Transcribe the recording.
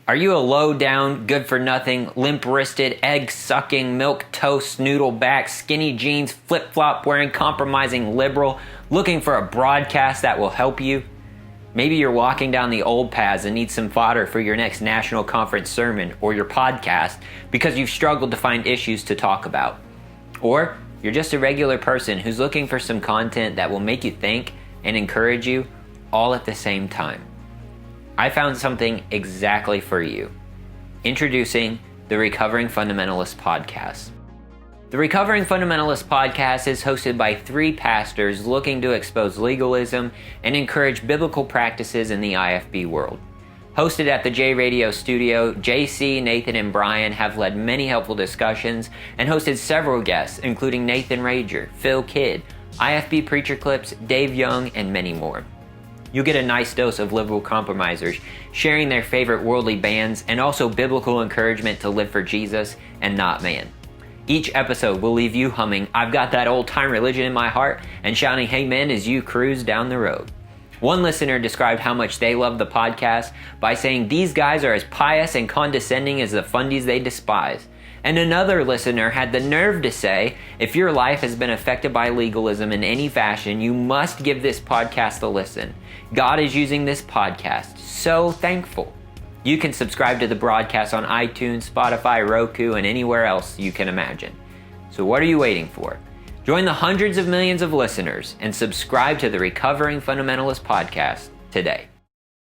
Are you a low-down, good-for-nothing, limp-wristed, egg-sucking, milk-toast, noodle-back, skinny jeans, flip-flop-wearing, compromising liberal looking for a broadcast that will help you? Maybe you're walking down the old paths and need some fodder for your next national conference sermon or your podcast because you've struggled to find issues to talk about. Or you're just a regular person who's looking for some content that will make you think and encourage you all at the same time. I found something exactly for you. Introducing the Recovering Fundamentalist podcast. The Recovering Fundamentalist podcast is hosted by 3 pastors looking to expose legalism and encourage biblical practices in the IFB world. Hosted at the J Radio studio, JC, Nathan, and Brian have led many helpful discussions and hosted several guests, including Nathan Rager, Phil Kidd, IFB Preacher Clips, Dave Young, and many more. You'll get a nice dose of liberal compromisers sharing their favorite worldly bands and also biblical encouragement to live for Jesus and not man. Each episode will leave you humming, "I've got that old-time religion in my heart," and shouting amen as you cruise down the road. One listener described how much they love the podcast by saying these guys are as pious and condescending as the fundies they despise. And another listener had the nerve to say, if your life has been affected by legalism in any fashion, you must give this podcast a listen. God is using this podcast. So thankful. You can subscribe to the broadcast on iTunes, Spotify, Roku, and anywhere else you can imagine. So what are you waiting for? Join the hundreds of millions of listeners and subscribe to the Recovering Fundamentalist podcast today.